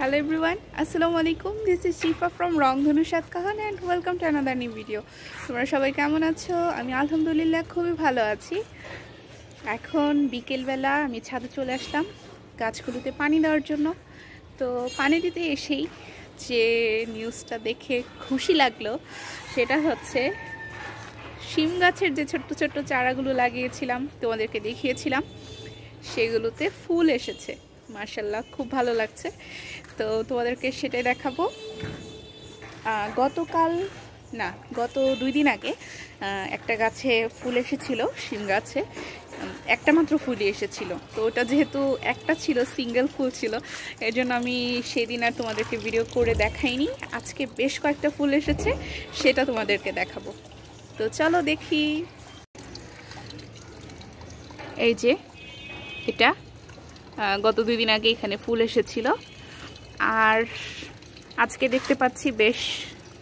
Hello everyone, Assalamu alaikum. This is Shifa from Rangdhanu Shat Kahan and welcome to another new video. তোমরা সবাই কেমন আছো? আমি আলহামদুলিল্লাহ খুবই ভালো আছি। এখন বিকেল বেলা আমি ছাদে চলে আসলাম গাছগুলোতে পানি দেওয়ার জন্য। তো পানি দিতে এসেই যে নিউজটা দেখে খুশি লাগলো সেটা হচ্ছে শিম গাছের যে ছোট্ট ছোট্ট চারাগুলো লাগিয়েছিলাম তোমাদেরকে দেখিয়েছিলাম সেগুলোতে ফুল এসেছে। মাশাআল্লাহ খুব ভালো লাগছে। তো তোমাদেরকে সেটাই দেখাবো। গত 2 দিন আগে একটা গাছে ফুল এসেছিল, শিম গাছে একটা মাত্র ফুলই এসেছিল। তো ওটা যেহেতু একটা ছিল, সিঙ্গেল ফুল ছিল, এর জন্য আমি সেদিন আর তোমাদেরকে ভিডিও করে দেখাইনি। আজকে বেশ কয়েকটা ফুল এসেছে, সেটা তোমাদেরকে দেখাবো। তো চলো দেখি। এই যে এটা গত 2 দিন আগে এখানে ফুল এসেছিল, আর আজকে দেখতে পাচ্ছি বেশ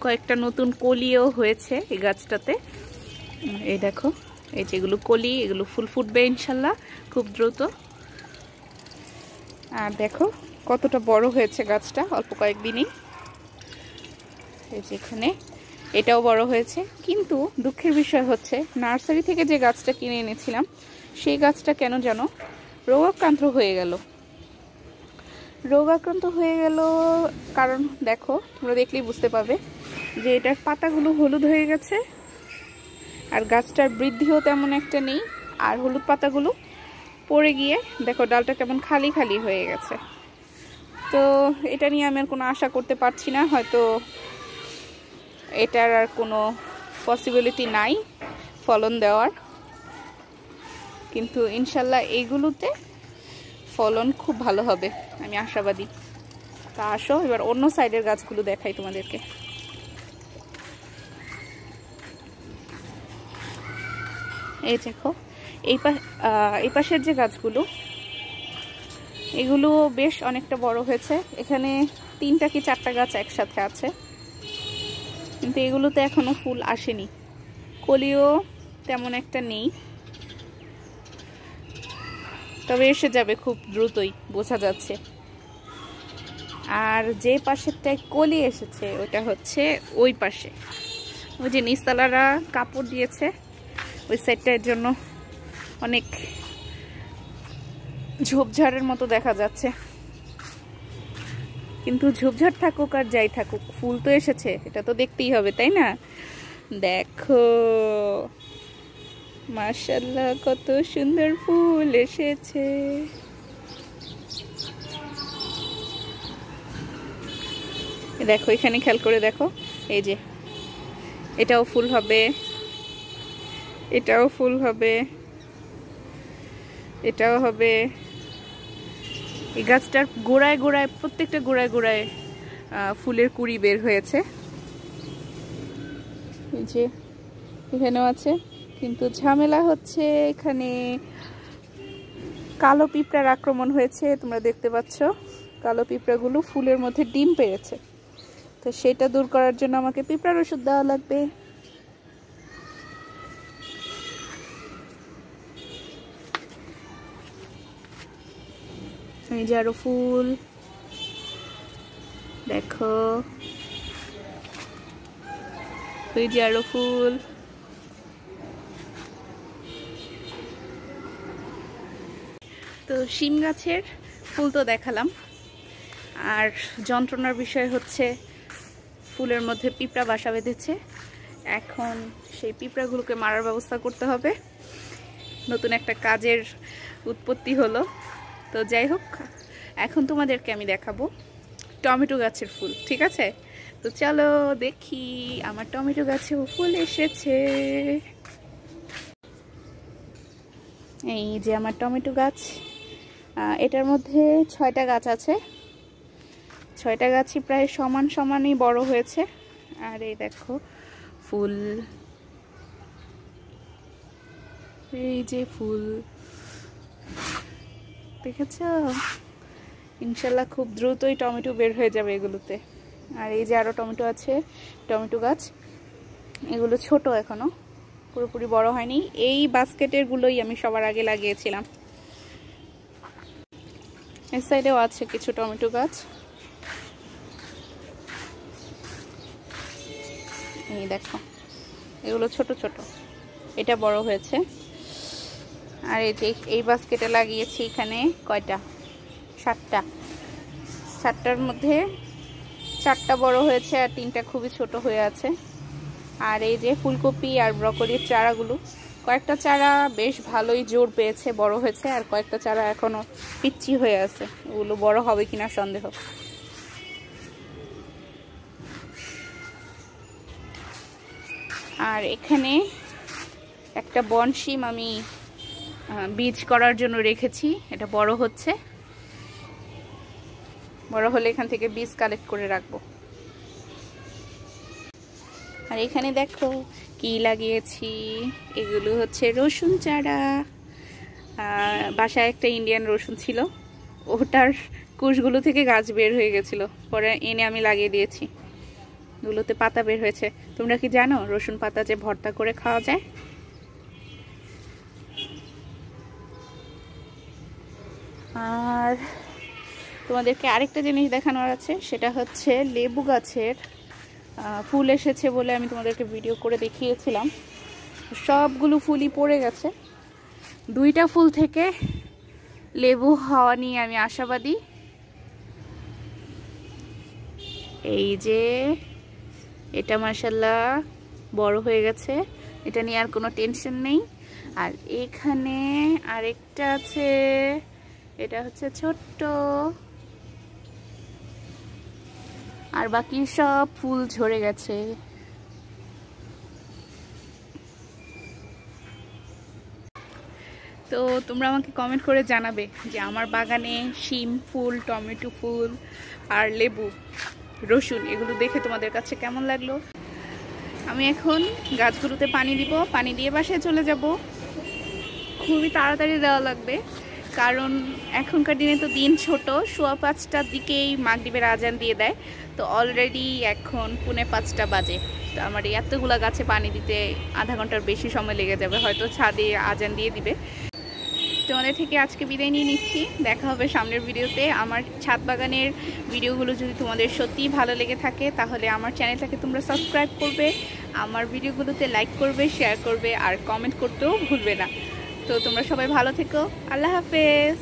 কয়েকটা নতুন কলিও হয়েছে এই গাছটাতে। এই দেখো, এই যেগুলো কলি, এগুলো ফুল ফুটবে ইনশাল্লাহ খুব দ্রুত। আর দেখো কতটা বড় হয়েছে গাছটা অল্প কয়েকদিনই। এই যে এখানে এটাও বড় হয়েছে, কিন্তু দুঃখের বিষয় হচ্ছে নার্সারি থেকে যে গাছটা কিনে এনেছিলাম সেই গাছটা কেন যেন রোগাক্রান্ত হয়ে গেল। কারণ দেখো, তোমরা দেখলেই বুঝতে পারবে যে এটার পাতাগুলো হলুদ হয়ে গেছে, আর গাছটার বৃদ্ধিও তেমন একটা নেই। আর হলুদ পাতাগুলো পড়ে গিয়ে দেখো ডালটা কেমন খালি খালি হয়ে গেছে। তো এটা নিয়ে আমি আর কোনো আশা করতে পারছি না, হয়তো এটার আর কোনো পসিবিলিটি নাই ফলন দেওয়ার। কিন্তু ইনশাল্লাহ এইগুলোতে ফলন খুব ভালো হবে, আমি আশাবাদী। তা আসো এবার অন্য সাইডের গাছগুলো দেখাই তোমাদেরকে। এই দেখো, এই পাশের যে গাছগুলো, এগুলো বেশ অনেকটা বড় হয়েছে। এখানে 3টা কি 4টা গাছ একসাথে আছে, কিন্তু এগুলোতে এখনো ফুল আসেনি, কলিও তেমন একটা নেই। তবে এসে যাবে খুব দ্রুতই, বোঝা যাচ্ছে। আর যে পাশেরটায় কলি এসেছে ওটা হচ্ছে ওই পাশে, ওই যে নিচতলারা কাপড় দিয়েছে ওই সাইডটার জন্য অনেক ঝোপঝাড়ের মতো দেখা যাচ্ছে। কিন্তু ঝোপঝাড় থাকুক আর যাই থাকুক, ফুল তো এসেছে, এটা তো দেখতেই হবে, তাই না? দেখো মাশাআল্লাহ কত সুন্দর ফুল এসেছে। দেখো এখানে খেয়াল করে দেখো, এই যে এটাও ফুল হবে, এটাও ফুল হবে, এটাও হবে। এই গাছটার গোড়ায় গোড়ায়, প্রত্যেকটা গোড়ায় গোড়ায় ফুলের কুড়ি বের হয়েছে। এই যে এখানেও আছে, কিন্তু ঝামেলা হচ্ছে এখানে কালো পিঁপড়ার আক্রমণ হয়েছে। তোমরা দেখতে পাচ্ছ কালো পিঁপড়াগুলো ফুলের মধ্যে ডিম পেড়েছে। তো সেটা দূর করার জন্য আমাকে পিঁপড়ার ওষুধ দেওয়া লাগবে। এই যে আরো ফুল দেখো, এই যে আরো ফুল। তো শিম গাছের ফুল তো দেখালাম, আর যন্ত্রণার বিষয় হচ্ছে ফুলের মধ্যে পিঁপড়া বাসা বেঁধেছে। এখন সেই পিঁপড়াগুলোকে মারার ব্যবস্থা করতে হবে। নতুন একটা কাজের উৎপত্তি হলো। তো যাই হোক, এখন তোমাদেরকে আমি দেখাবো টমেটো গাছের ফুল, ঠিক আছে? তো চলো দেখি, আমার টমেটো গাছেও ফুল এসেছে। এই যে আমার টমেটো গাছ, এটার মধ্যে 6টা গাছ আছে। 6টা গাছই প্রায় সমান সমানই বড় হয়েছে। আর এই দেখো ফুল, এই যে ফুল দেখেছ? ইনশাল্লাহ খুব দ্রুতই টমেটো বের হয়ে যাবে এগুলোতে। আর এই যে আরো টমেটো আছে, টমেটো গাছ, এগুলো ছোট, এখনো পুরোপুরি বড় হয়নি। এই বাস্কেটের গুলোই আমি সবার আগে লাগিয়েছিলাম। এই সাইডেও আছে কিছু টমেটো গাছ। এই দেখো, এগুলো ছোট ছোট, এটা বড় হয়েছে। আর এই যে এই বাস্কেটে লাগিয়েছি এখানে কয়টা, 7টার মধ্যে 4টা বড় হয়েছে আর 3টা খুবই ছোট হয়ে আছে। আর এই যে ফুলকপি আর ব্রকলির চারাগুলো, কয়েকটা চারা বেশ ভালোই জোর পেয়েছে, বড় হয়েছে, আর কয়েকটা চারা এখনো পিচ্চি হয়ে আছে, ওগুলো বড় হবে কিনা সন্দেহ। আর এখানে একটা বনশিম আমি বীজ করার জন্য রেখেছি, এটা বড় হচ্ছে, বড় হলে এখান থেকে বীজ কালেক্ট করে রাখবো। আর এখানে দেখো কি লাগিয়েছি, এগুলো হচ্ছে রসুন চারা। বাসায় একটা ইন্ডিয়ান রসুন ছিল, ওটার কুশগুলো থেকে গাছ বের হয়ে গেছিল, পরে এনে আমি লাগিয়ে দিয়েছি, এগুলোতে পাতা বের হয়েছে। তোমরা কি জানো রসুন পাতা যে ভর্তা করে খাওয়া যায়? আর তোমাদেরকে আরেকটা জিনিস দেখানোর আছে, সেটা হচ্ছে লেবু গাছের ফুল এসেছে বলে আমি তোমাদেরকে ভিডিও করে দেখিয়েছিলাম, সবগুলো ফুলই পড়ে গেছে। 2টা ফুল থেকে লেবু হওয়া নিয়ে আমি আশাবাদী। এই যে এটা মাশাআল্লাহ বড় হয়ে গেছে, এটা নিয়ে আর কোনো টেনশন নেই। আর এখানে আরেকটা আছে, এটা হচ্ছে ছোট্ট, আর বাকি সব ফুল ঝরে গেছে। তো তোমরা আমাকে কমেন্ট করে জানাবে যে আমার বাগানে শিম ফুল, টমেটো ফুল আর লেবু, রসুন এগুলো দেখে তোমাদের কাছে কেমন লাগলো। আমি এখন গাছগুলোতে পানি দিব, পানি দিয়ে বাসায় চলে যাব। খুবই তাড়াতাড়ি দেওয়া লাগবে, কারণ এখনকার দিনে তো দিন ছোট, 5:15টার দিকেই মাগরিবের আজান দিয়ে দেয়, তো অলরেডি এখন 4:45 বাজে। তো আমার এতগুলা গাছে পানি দিতে আধা ঘন্টার বেশি সময় লেগে যাবে, হয়তো ছাদে আজান দিয়ে দিবে। তোমাদের থেকে আজকে বিদায় নিয়ে নিচ্ছি, দেখা হবে সামনের ভিডিওতে। আমার ছাদ বাগানের ভিডিওগুলো যদি তোমাদের সত্যিই ভালো লেগে থাকে তাহলে আমার চ্যানেলটাকে তোমরা সাবস্ক্রাইব করবে, আমার ভিডিওগুলোতে লাইক করবে, শেয়ার করবে আর কমেন্ট করতেও ভুলবে না। তো তোমরা সবাই ভালো থেকো, আল্লাহ হাফেজ।